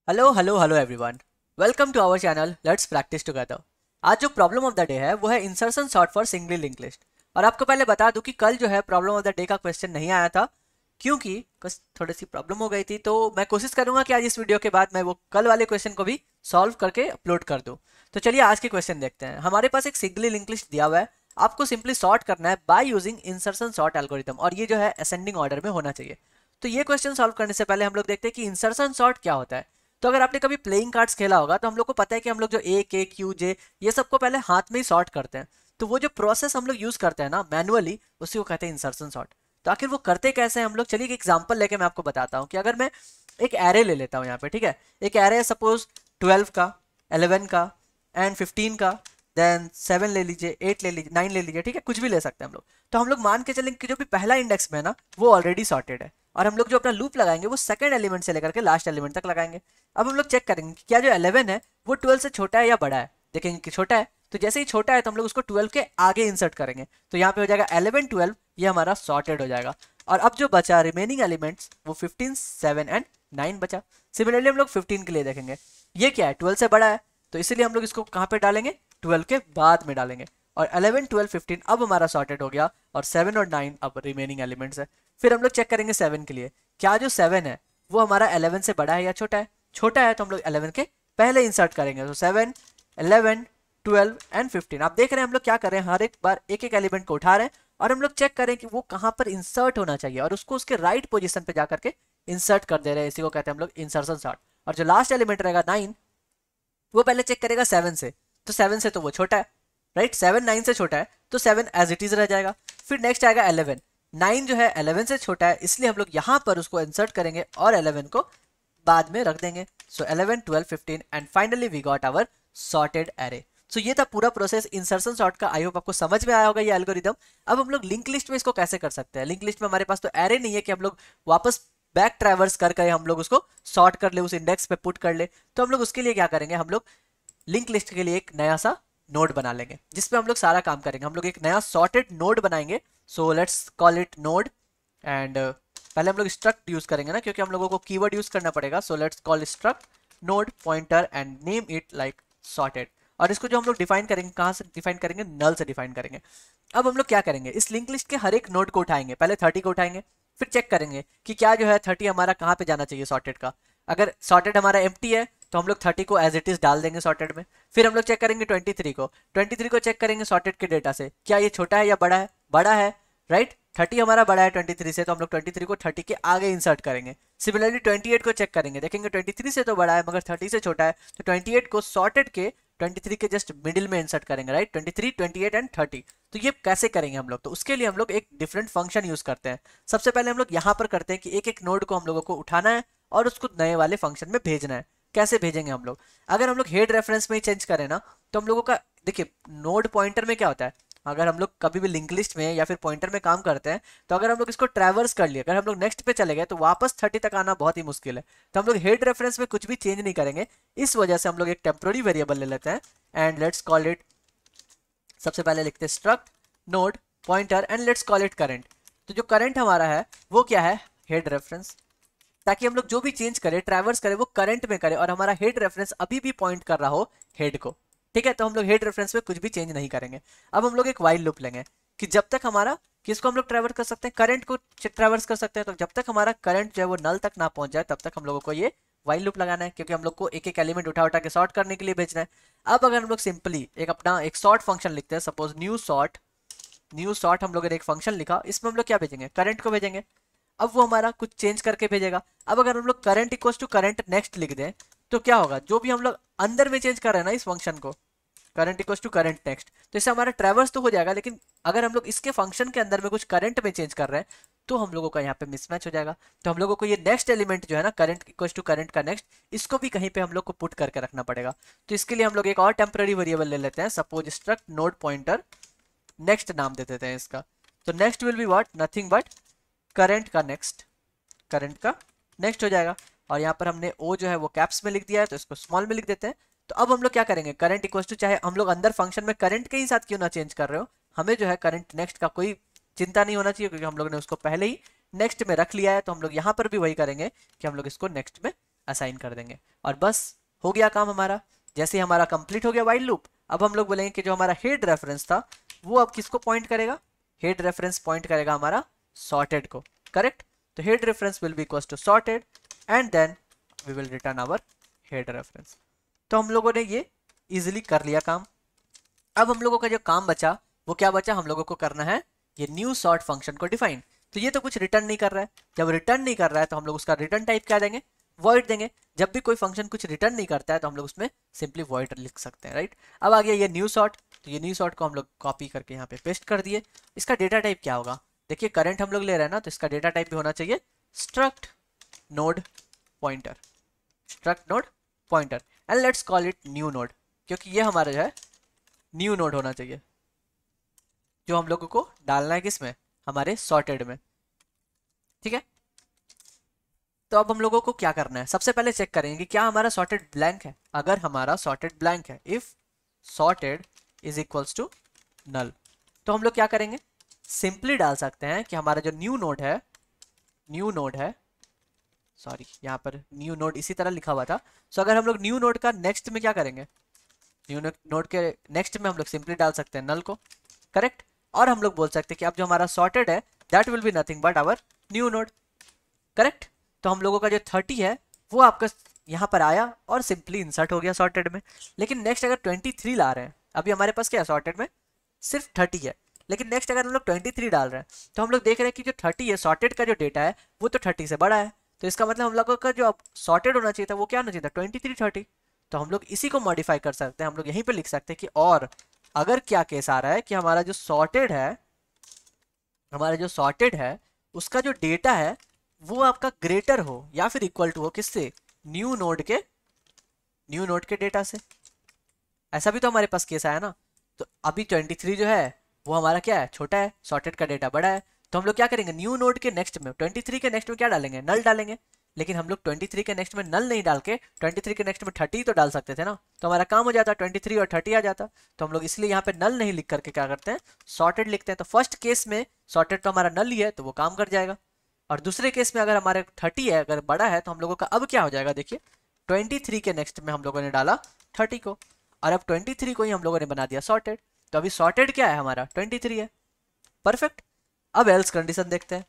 Hello hello hello everyone. Welcome to our channel let's practise together. आज जो problem of the day है वो है insertion sort for singly linked list. और आपको पहले बता दूं कि कल जो है प्रॉब्लम ऑफ द डे का क्वेश्चन नहीं आया था, क्योंकि कुछ थोड़ी सी प्रॉब्लम हो गई थी। तो मैं कोशिश करूंगा कि आज इस वीडियो के बाद मैं वो कल वाले क्वेश्चन को भी सॉल्व करके अपलोड कर दूं। तो चलिए आज के क्वेश्चन देखते हैं। हमारे पास एक सिंगली लिंक्ड लिस्ट दिया हुआ है, आपको सिंपली सॉर्ट करना है by using insertion sort algorithm, और ये जो है असेंडिंग ऑर्डर में होना चाहिए। तो ये क्वेश्चन सॉल्व करने से पहले हम लोग देखते हैं कि इंसर्शन सॉर्ट क्या होता है। तो अगर आपने कभी प्लेइंग कार्ड्स खेला होगा तो हम लोग को पता है कि हम लोग जो ए के क्यू जे ये सबको पहले हाथ में ही सॉर्ट करते हैं। तो वो जो प्रोसेस हम लोग यूज करते हैं ना मैनुअली, उसी को कहते हैं इंसर्शन सॉर्ट। तो आखिर वो करते कैसे हैं हम लोग, चलिए एक एग्जांपल लेके मैं आपको बताता हूँ कि अगर मैं एक एरे ले लेता हूँ यहाँ पे, ठीक है। एक एरे है सपोज 12 का, 11 का एंड 15 का, देन 7 ले लीजिए, 8 ले लीजिए, 9 ले लीजिए, ठीक है, कुछ भी ले सकते हैं हम लोग। तो हम लोग मान के चलेंगे कि जो भी पहला इंडेक्स में है ना वो ऑलरेडी सॉर्टेड है, और हम लोग जो अपना लूप लगाएंगे वो सेकंड एलिमेंट से लेकर के लास्ट एलिमेंट तक लगाएंगे। अब हम लोग चेक करेंगे कि क्या जो 11 है वो 12 से छोटा है या बड़ा है। देखेंगे कि छोटा है, तो जैसे ही छोटा है तो हम लोग उसको 12 के आगे इंसर्ट करेंगे। तो यहाँ पे हो जाएगा 11 12, ये हमारा सॉर्टेड हो जाएगा। और अब जो बचा रिमेनिंग एलिमेंट्स वो 15 7 एंड 9 बचा। सिमिलरली हम लोग 15 के लिए देखेंगे, ये क्या है 12 से बड़ा है, तो इसीलिए हम लोग इसको कहाँ पे डालेंगे, 12 के बाद में डालेंगे। और 11 12 15 अब हमारा सॉर्टेड हो गया, और 7 और 9 अब रिमेनिंग एलिमेंट्स है। फिर हम लोग चेक करेंगे 7 के लिए, क्या जो 7 है वो हमारा 11 से बड़ा है या छोटा है। छोटा है तो हम लोग 11 के पहले इंसर्ट करेंगे। तो 7 11 12 एंड 15, आप देख रहे हैं हम लोग क्या कर रहे हैं, हर एक बार एक एक एलिमेंट को उठा रहे हैं और हम लोग चेक करें कि वो कहाँ पर इंसर्ट होना चाहिए, और उसको उसके राइट पोजीशन पे जाकर के इंसर्ट कर दे रहे हैं। इसी को कहते हैं हम लोग इंसर्शन सॉर्ट। और जो लास्ट एलिमेंट रहेगा 9, वो पहले चेक करेगा 7 से, तो 7 से तो वो छोटा है, राइट। 7 9 से छोटा है तो 7 एज इट इज रह जाएगा। फिर नेक्स्ट आएगा 11, 9 जो है 11 से छोटा है, इसलिए हम लोग यहाँ पर उसको इंसर्ट करेंगे और 11 को बाद में रख देंगे। So 11 12 15 and finally we got our sorted array. So ये था पूरा प्रोसेस इंसर्शन सॉर्ट का। आई होप आपको समझ में आया होगा ये एल्गोरिदम। अब हम लोग लिंक लिस्ट में इसको कैसे कर सकते हैं। लिंक लिस्ट में हमारे पास तो एरे नहीं है कि हम लोग वापस बैक ट्रैवर्स करके हम लोग उसको सॉर्ट कर ले, उस इंडेक्स पे पुट कर ले। तो हम लोग उसके लिए क्या करेंगे, हम लोग लिंक लिस्ट के लिए एक नया सा नोड बना लेंगे जिसपे हम लोग सारा काम करेंगे। हम लोग एक नया सॉर्टेड नोड बनाएंगे। So let's call it node, and पहले हम लोग स्ट्रक्ट यूज करेंगे ना, क्योंकि हम लोगों को कीवर्ड यूज करना पड़ेगा। So let's call struct node pointer and name it like sorted. और इसको जो हम लोग डिफाइन करेंगे, कहाँ से डिफाइन करेंगे, नल से डिफाइन करेंगे। अब हम लोग क्या करेंगे, इस लिंक लिस्ट के हर एक नोड को उठाएंगे, पहले 30 को उठाएंगे, फिर चेक करेंगे कि क्या जो है 30 हमारा कहाँ पे जाना चाहिए सॉर्टेड का। अगर सॉर्टेड हमारा एम्प्टी है तो हम लोग 30 को एज इट इज डाल देंगे सॉर्टेड में। फिर हम लोग चेक करेंगे 23 को चेक करेंगे सॉर्टेड के डेटा से, क्या ये छोटा है या बड़ा है, बड़ा है, राइट। 30 हमारा बड़ा है 23 से, तो हम लोग 23 को 30 के आगे इंसर्ट करेंगे। सिमिलरली 28 को चेक करेंगे, देखेंगे 23 से तो बड़ा है मगर 30 से छोटा है, तो 28 को सॉर्टेड के 23 के जस्ट मिडिल में इंसर्ट करेंगे, राइट। 23 28 एंड 30। तो ये कैसे करेंगे हम लोग, तो उसके लिए हम लोग एक डिफरेंट फंक्शन यूज करते हैं। सबसे पहले हम लोग यहाँ पर करते हैं कि एक एक नोड को हम लोगों को उठाना है और उसको नए वाले फंक्शन में भेजना है। कैसे भेजेंगे हम लोग, अगर हम लोग हेड रेफरेंस में ही चेंज करें ना, तो हम लोगों का देखिए नोड पॉइंटर में क्या होता है, अगर हम लोग कभी भी लिंक लिस्ट में या फिर पॉइंटर में काम करते हैं, तो अगर हम लोग इसको ट्रैवर्स कर लिए, अगर हम लोग नेक्स्ट पे चले गए तो वापस 30 तक आना बहुत ही मुश्किल है। तो हम लोग हेड रेफरेंस में कुछ भी चेंज नहीं करेंगे। इस वजह से हम लोग एक टेम्पोररी वेरिएबल ले लेते हैं एंड लेट्स कॉल इट, सबसे पहले लिखते हैं struct node pointer and let's call it current. तो जो करंट हमारा है वो क्या है, हेड रेफरेंस, ताकि हम लोग जो भी चेंज करें ट्रैवर्स करें वो करंट में करें और हमारा हेड रेफरेंस अभी भी पॉइंट कर रहा हो हेड को, ठीक है। तो हम लोग हेड रेफरेंस में कुछ भी चेंज नहीं करेंगे। अब हम लोग एक वाइल लूप लेंगे कि जब तक हमारा, किसको हम लोग ट्रैवर्स कर सकते हैं, करंट को ट्रैवर्स कर सकते हैं। तो जब तक हमारा करंट जो है वो नल तक ना पहुंच जाए तब तक हम लोगों को ये वाइल लूप लगाना है, क्योंकि हम लोग को एक एक एलिमेंट उठा उठा के सॉर्ट करने के लिए भेजना है। अब अगर हम लोग सिंपली एक अपना एक सॉर्ट फंक्शन लिखते हैं, सपोज न्यू सॉर्ट हम लोगों ने एक फंक्शन लिखा, इसमें हम लोग क्या भेजेंगे, करंट को भेजेंगे। अब वो हमारा कुछ चेंज करके भेजेगा। अब अगर हम लोग current equals to current next लिख दें तो क्या होगा, जो भी हम लोग अंदर में चेंज कर रहे हैं ना इस फंक्शन को, current equals to current next, तो इससे हमारा ट्रैवर्स तो हो जाएगा, लेकिन अगर हम लोग इसके फंक्शन के अंदर में कुछ करंट में चेंज कर रहे हैं तो हम लोगों का यहाँ पे मिसमैच हो जाएगा। तो हम लोगों को ये नेक्स्ट एलिमेंट जो है ना, करंट इक्वल्स टू करंट का नेक्स्ट, इसको भी कहीं पे हम लोग को पुट करके रखना पड़ेगा। तो इसके लिए हम लोग एक और टेम्पररी वेरिएबल ले लेते हैं, suppose struct node pointer next नाम दे देते हैं इसका। तो next will be what, nothing but current का नेक्स्ट, करंट का नेक्स्ट हो जाएगा। और यहाँ पर हमने ओ जो है वो कैप्स में लिख दिया है, तो इसको स्मॉल में लिख देते हैं। तो अब हम लोग क्या करेंगे, करंट इक्वल टू, चाहे हम लोग अंदर फंक्शन में करंट के ही साथ क्यों ना चेंज कर रहे हो, हमें जो है करंट नेक्स्ट का कोई चिंता नहीं होना चाहिए, क्योंकि हम लोग ने उसको पहले ही नेक्स्ट में रख लिया है। तो हम लोग यहाँ पर भी वही करेंगे कि हम लोग इसको नेक्स्ट में असाइन कर देंगे और बस हो गया काम हमारा। जैसे ही हमारा कंप्लीट हो गया वाइल लूप, अब हम लोग बोलेंगे कि जो हमारा हेड रेफरेंस था वो अब किसको पॉइंट करेगा, हेड रेफरेंस पॉइंट करेगा हमारा सॉर्टेड को, करेक्ट। तो head reference will be equal to sorted and then we will return our head reference. तो हम लोगों ने ये इजिली कर लिया काम। अब हम लोगों का जो काम बचा वो क्या बचा, हम लोगों को करना है ये न्यू सॉर्ट फंक्शन को डिफाइन। तो ये तो कुछ रिटर्न नहीं कर रहा है, जब रिटर्न नहीं कर रहा है तो हम लोग उसका रिटर्न टाइप क्या देंगे, वॉइड देंगे। जब भी कोई फंक्शन कुछ रिटर्न नहीं करता है तो हम लोग उसमें सिंपली वॉइड लिख सकते हैं, राइट। अब आ गया ये न्यू सॉर्ट, तो ये न्यू सॉर्ट को हम लोग कॉपी करके यहाँ पे पेस्ट कर दिए। इसका डेटा टाइप क्या होगा, देखिए करंट हम लोग ले रहे हैं ना, तो इसका डेटा टाइप भी होना चाहिए struct node pointer, struct node pointer and let's call it new node, क्योंकि ये हमारा जो है न्यू नोड होना चाहिए जो हम लोगों को डालना है किसमें, हमारे सॉर्टेड में, ठीक है। तो अब हम लोगों को क्या करना है, सबसे पहले चेक करेंगे कि क्या हमारा सॉर्टेड ब्लैंक है। अगर हमारा सॉर्टेड ब्लैंक है, if sorted is equals to null, तो हम लोग क्या करेंगे, सिंपली डाल सकते हैं कि हमारा जो न्यू नोड है, सॉरी यहाँ पर न्यू नोड इसी तरह लिखा हुआ था। सो अगर हम लोग न्यू नोड का नेक्स्ट में क्या करेंगे, न्यू नोड के नेक्स्ट में हम लोग सिंपली डाल सकते हैं नल को, करेक्ट। और हम लोग बोल सकते हैं कि अब जो हमारा सॉर्टेड है that will be nothing but our new node, correct. तो हम लोगों का जो 30 है वो आपका यहाँ पर आया और सिंपली इंसर्ट हो गया सॉर्टेड में। लेकिन नेक्स्ट अगर 23 ला रहे हैं, अभी हमारे पास क्या है सॉर्टेड में सिर्फ 30 है, लेकिन नेक्स्ट अगर हम लोग 23 डाल रहे हैं तो हम लोग देख रहे हैं कि जो 30 है सॉर्टेड का जो डेटा है वो तो 30 से बड़ा है। तो इसका मतलब हम लोगों का जो अब सॉर्टेड होना चाहिए था वो क्या होना चाहिए था 23 30। तो हम लोग इसी को मॉडिफाई कर सकते हैं, हम लोग यहीं पे लिख सकते हैं कि और अगर क्या केस आ रहा है कि हमारा जो सॉर्टेड है उसका जो डेटा है वो आपका ग्रेटर हो या फिर इक्वल टू हो किससे, न्यू नोड के डेटा से। ऐसा भी तो हमारे पास केस आया ना। तो अभी 23 जो है वो हमारा क्या है, छोटा है, सॉर्टेड का डेटा बड़ा है। तो हम लोग क्या करेंगे, न्यू नोड के नेक्स्ट में 23 के नेक्स्ट में क्या डालेंगे, नल डालेंगे। लेकिन हम लोग 23 के नेक्स्ट में नल नहीं डाल के 23 के नेक्स्ट में 30 तो डाल सकते थे ना, तो हमारा काम हो जाता, 23 और 30 आ जाता। तो हम लोग इसलिए यहाँ पे नल नहीं लिख करके क्या करते हैं, सॉर्टेड लिखते हैं। तो फर्स्ट केस में सॉर्टेड तो हमारा नल ही है तो वो काम कर जाएगा, और दूसरे केस में अगर हमारे 30 है, अगर बड़ा है, तो हम लोगों का अब क्या हो जाएगा, देखिए 23 के नेक्स्ट में हम लोगों ने डाला 30 को, और अब 23 को ही हम लोगों ने बना दिया सॉर्टेड। तो अभी सॉर्टेड क्या है हमारा 23 है, परफेक्ट। अब एल्स कंडीशन देखते हैं,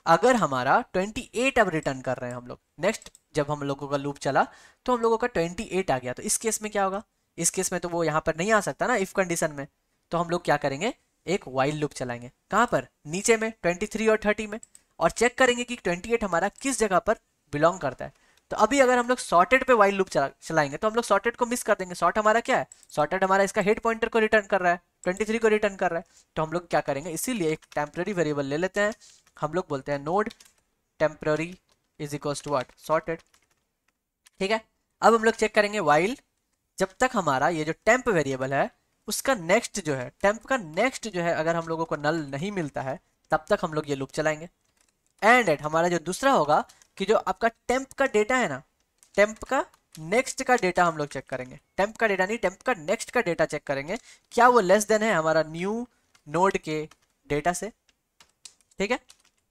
अगर हमारा 28 अब रिटर्न कर रहे हैं हम लोग, नेक्स्ट जब हम लोगों का लूप चला तो हम लोगों का 28 आ गया, तो इस केस में क्या होगा, इस केस में तो वो यहाँ पर नहीं आ सकता ना इफ कंडीशन में। तो हम लोग क्या करेंगे, एक वाइल लूप चलाएंगे, कहाँ पर, नीचे में 23 और 30 में, और चेक करेंगे कि 28 हमारा किस जगह पर बिलोंग करता है। तो अभी अगर हम लोग सॉर्टेड पे वाइल लूप चलाएंगे तो हम लोग सॉर्टेड को मिस कर देंगे। सॉर्ट हमारा क्या है, सॉर्टेड हमारा इसका हेड पॉइंटर को रिटर्न कर रहा है, 23 को रिटर्न कर रहा है। तो हम लोग क्या करेंगे, इसीलिए एक टेम्पररी वेरिएबल ले लेते हैं, हम लोग बोलते हैं node temporary is equals to what, sorted, ठीक है। अब हम लोग चेक करेंगे वाइल, जब तक हमारा ये जो टेम्प वेरिएबल है उसका नेक्स्ट जो है, टेम्प का नेक्स्ट जो है, अगर हम लोगों को नल नहीं मिलता है तब तक हम लोग ये लूप चलाएंगे। एंड एट हमारा जो दूसरा होगा कि जो आपका टेम्प का डेटा है ना, टेम्प का नेक्स्ट का डेटा हम लोग चेक करेंगे, टेम्प का डेटा नहीं, टेम्प का नेक्स्ट का डेटा चेक करेंगे, क्या वो लेस देन है हमारा न्यू नोड के डेटा से, ठीक है।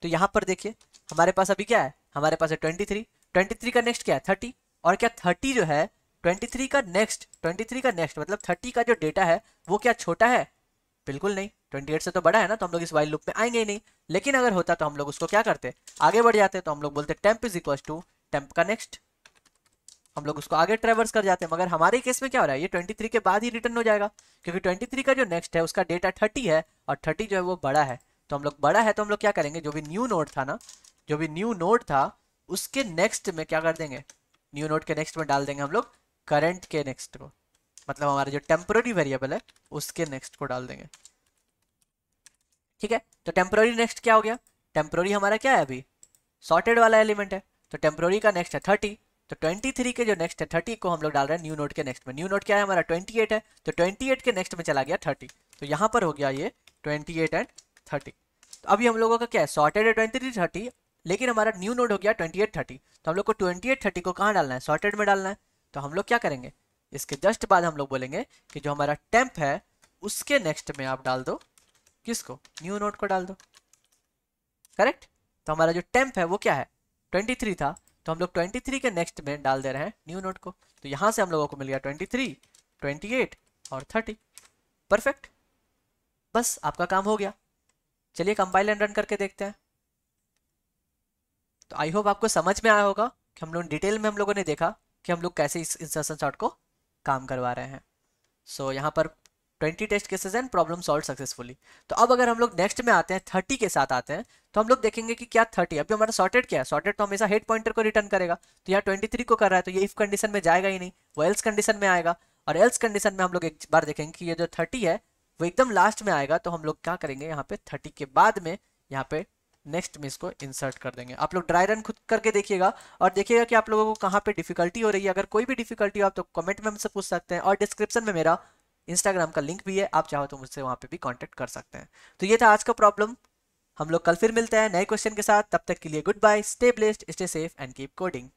तो यहाँ पर देखिए हमारे पास अभी क्या है, हमारे पास है 23 का नेक्स्ट क्या है 30, और क्या 30 जो है 23 का नेक्स्ट मतलब 30 का जो डेटा है वो क्या छोटा है, बिल्कुल नहीं, 28 से तो बड़ा है ना, तो हम लोग इस वाइल लूप में आएंगे ही नहीं। लेकिन अगर होता तो हम लोग उसको क्या करते, आगे बढ़ जाते, तो हम लोग बोलते temp is equal to temp का नेक्स्ट, हम लोग उसको आगे ट्रेवर्स कर जाते हैं। मगर हमारे केस में क्या हो रहा है, ये 23 के बाद ही रिटर्न हो जाएगा, क्योंकि 23 का जो नेक्स्ट है उसका डेटा 30 है और 30 जो है वो बड़ा है। तो हम लोग बड़ा है तो हम लोग क्या करेंगे, जो भी न्यू नोड था उसके नेक्स्ट में क्या कर देंगे, न्यू नोड के नेक्स्ट में डाल देंगे हम लोग करंट के नेक्स्ट को, मतलब हमारा जो टेम्पररी वेरिएबल है उसके नेक्स्ट को डाल देंगे, ठीक है। तो टेम्पररी नेक्स्ट क्या हो गया, टेम्पररी हमारा क्या है अभी सॉर्टेड वाला एलिमेंट है, तो टेम्पररी का नेक्स्ट है 30, तो 23 के जो नेक्स्ट है 30 को हम लोग डाल रहे हैं न्यू नोड के नेक्स्ट में। न्यू नोड क्या है हमारा 28 है, तो 28 के नेक्स्ट में चला गया 30, तो यहाँ पर हो गया ये 28 एंड 30। तो अभी हम लोगों का क्या है, सॉर्टेड है 23 30, लेकिन हमारा न्यू नोड हो गया 28 30, तो हम लोग को 28 30 को कहाँ डालना है, सॉर्टेड में डालना है। तो हम लोग क्या करेंगे, इसके जस्ट बाद हम लोग बोलेंगे कि जो हमारा टेम्प है उसके नेक्स्ट में आप डाल दो किसको, न्यू नोड को डाल दो, करेक्ट। तो हमारा जो टेम्प है वो क्या है 23 था, तो हम लोग 23 के नेक्स्ट में डाल दे रहे हैं न्यू नोड को। तो यहाँ से हम लोगों को मिल गया 23, 28 और 30। परफेक्ट, बस आपका काम हो गया। चलिए कंपाइल एंड रन करके देखते हैं। तो आई होप आपको समझ में आया होगा कि हम लोग डिटेल में हम लोगों ने देखा कि हम लोग कैसे इस इंसर्शन सॉर्ट को काम करवा रहे हैं। सो यहाँ पर 20 test cases and problem solve successfully. तो अब अगर हम लोग नेक्स्ट में आते हैं 30 के साथ आते हैं, तो हम लोग देखेंगे कि क्या 30 अभी हमारा सॉर्टेड क्या है। सॉर्टेड तो हमेशा हेड पॉइंटर को रिटर्न करेगा, तो यहाँ 23 को कर रहा है, तो ये इफ कंडीशन में जाएगा ही नहीं, वो एल्स कंडीशन में आएगा। और एल्स कंडीशन में हम लोग एक बार देखेंगे कि ये जो 30 है वो एकदम लास्ट में आएगा। तो हम लोग क्या करेंगे, यहाँ पे 30 के बाद में यहाँ पे नेक्स्ट में इसको इंसर्ट कर देंगे। आप लोग ड्राई रन खुद करके देखिएगा और देखिएगा कि आप लोगों को कहाँ पे डिफिकल्टी हो रही है। अगर कोई भी डिफिकल्टी हो आप तो कमेंट में हमसे पूछ सकते हैं, और डिस्क्रिप्शन में मेरा इंस्टाग्राम का लिंक भी है, आप चाहो तो मुझसे वहाँ पे भी कांटेक्ट कर सकते हैं। तो ये था आज का प्रॉब्लम। हम लोग कल फिर मिलते हैं नए क्वेश्चन के साथ। तब तक के लिए goodbye, stay blessed, stay safe and keep coding.